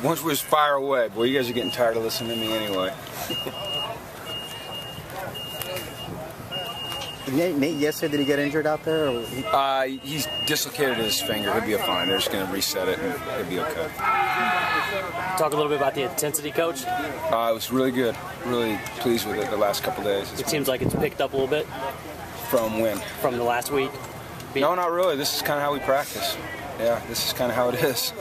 once we fire away. Boy, you guys are getting tired of listening to me anyway. Nate, yesterday, did he get injured out there? Or He's dislocated his finger. He'll be fine. They're just going to reset it, and he'll be okay. Talk a little bit about the intensity, Coach. It was really good. Really pleased with it the last couple days. It seems like it's picked up a little bit. From when? From the last week. No, not really. This is kind of how we practice. Yeah, this is kind of how it is.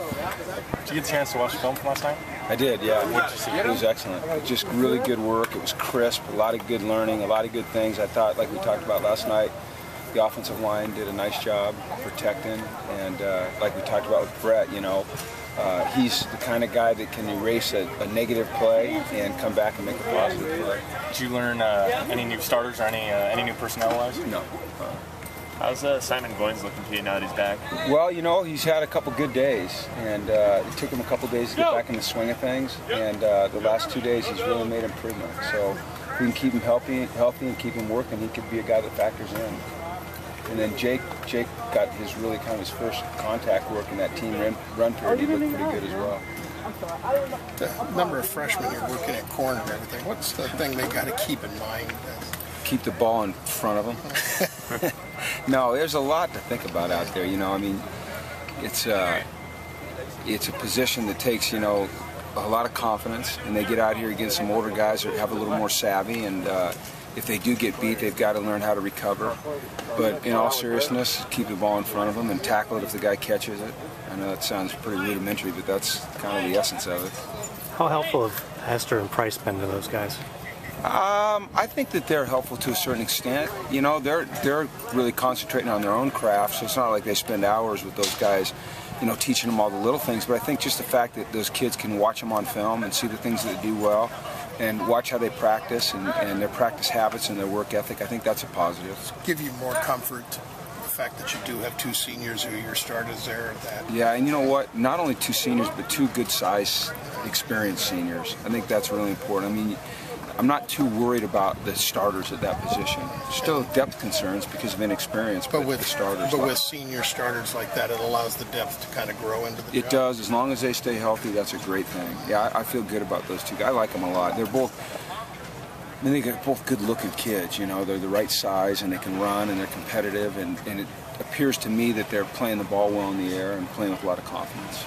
Did you get a chance to watch film from last night? I did, yeah. It was excellent. Just really good work. It was crisp, a lot of good learning, a lot of good things. I thought, like we talked about last night, the offensive line did a nice job protecting. And like we talked about with Brett, you know, he's the kind of guy that can erase a negative play and come back and make a positive play. Did you learn any new starters or any new personnel-wise? No. How's Simon Goins looking to you now that he's back? Well, you know, he's had a couple good days, and it took him a couple days to get back in the swing of things, and the last 2 days he's really made improvement. So if we can keep him healthy and keep him working, he could be a guy that factors in. And then Jake got his really kind of his first contact work in that team run period. He looked pretty good as well. The number of freshmen you're working at corner and everything, what's the thing they got to keep in mind? Keep the ball in front of them. No, there's a lot to think about out there. You know, I mean, it's a position that takes, you know, a lot of confidence, and they get out here against some older guys that have a little more savvy, and if they do get beat, they've got to learn how to recover. But in all seriousness, keep the ball in front of them and tackle it if the guy catches it. I know that sounds pretty rudimentary, but that's kind of the essence of it. How helpful have Hester and Price been to those guys? I think that they're helpful to a certain extent. You know, they're really concentrating on their own craft, so it's not like they spend hours with those guys, you know, teaching them all the little things. But I think just the fact that those kids can watch them on film and see the things that they do well and watch how they practice and their practice habits and their work ethic, I think that's a positive. Give you more comfort, the fact that you do have two seniors who are your starters there. Yeah, and you know what? Not only two seniors, but two good-sized, experienced seniors. I think that's really important. I mean, I'm not too worried about the starters at that position. Still depth concerns because of inexperience, but with the starters. But with senior starters like that, it allows the depth to kind of grow into the job. It does. As long as they stay healthy, that's a great thing. Yeah, I feel good about those two guys. I like them a lot. They're both, I mean, they're both good-looking kids. You know, they're the right size, and they can run, and they're competitive, and it appears to me that they're playing the ball well in the air and playing with a lot of confidence.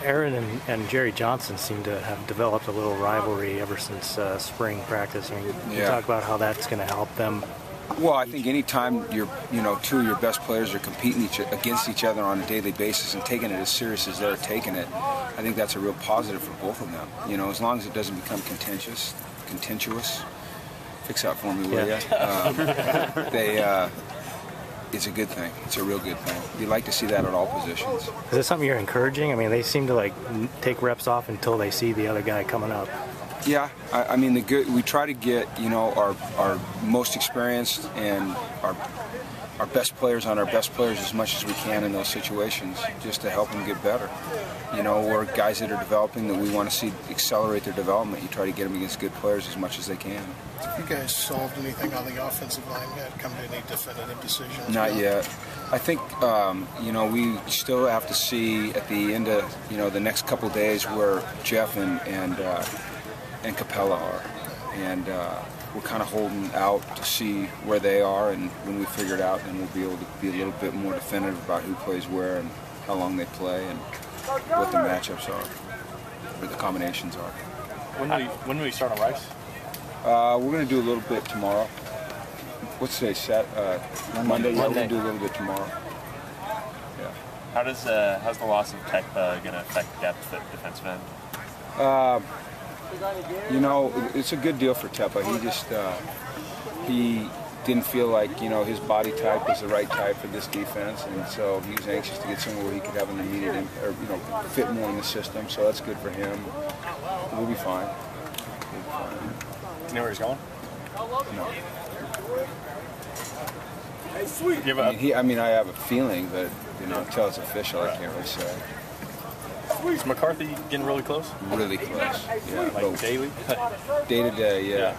Aaron and Jerry Johnson seem to have developed a little rivalry ever since spring practice. I mean, can you talk about how that's going to help them? Well, I think anytime two of your best players are competing against each other on a daily basis and taking it as serious as they're taking it, I think that's a real positive for both of them. You know, as long as it doesn't become contentious. Fix that for me, will ya? It's a good thing. It's a real good thing. You like to see that at all positions. Is it something you're encouraging? I mean, they seem to like take reps off until they see the other guy coming up. Yeah, I mean, we try to get, you know, our most experienced and our best players on our best players as much as we can in those situations, just to help them get better. You know, or guys that are developing that we want to see accelerate their development, you try to get them against good players as much as they can. Have you guys solved anything on the offensive line yet? Come to any definitive decisions? Not yet. I think, you know, we still have to see at the end of, you know, the next couple of days where Jeff and Capella are. And we're kind of holding out to see where they are, and when we figure it out, then we'll be able to be a little bit more definitive about who plays where and how long they play and what the matchups are, or the combinations are. When do we start on Rice? We're going to do a little bit tomorrow. What's today? Monday. Yeah, we're going to do a little bit tomorrow. Yeah. How's the loss of Tech going to affect depth at defensive end? You know, it's a good deal for Tepa. He just he didn't feel like, you know, his body type was the right type for this defense, and so he was anxious to get somewhere where he could have an immediate, or you know, fit more in the system. So that's good for him. We'll be fine. You know where he's going? No. I mean, I have a feeling, but you know, until it's official, I can't really say. Is McCarthy getting really close? Really close. Yeah. Like daily? Day to day, yeah.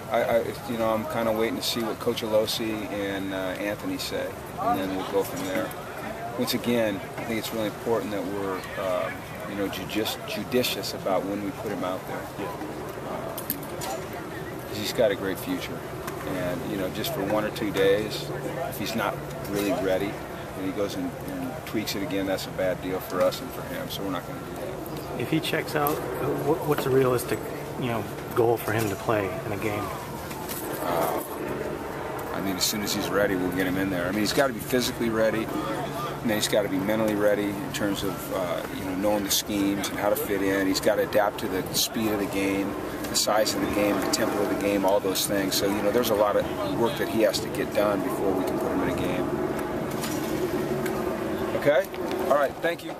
You know, I'm kind of waiting to see what Coach Alosi and Anthony say, and then we'll go from there. once again, I think it's really important that we're, you know, judicious about when we put him out there. He's got a great future, and you know, just for 1 or 2 days, if he's not really ready, and he goes and tweaks it again, that's a bad deal for us and for him. So we're not going to do that. If he checks out, what's a realistic, you know, goal for him to play in a game? I mean, as soon as he's ready, we'll get him in there. I mean, he's got to be physically ready, and then he's got to be mentally ready in terms of you know, knowing the schemes and how to fit in. He's got to adapt to the speed of the game, the size of the game, the tempo of the game, all those things. So, you know, there's a lot of work that he has to get done before we can put him in a game. Okay? All right, thank you.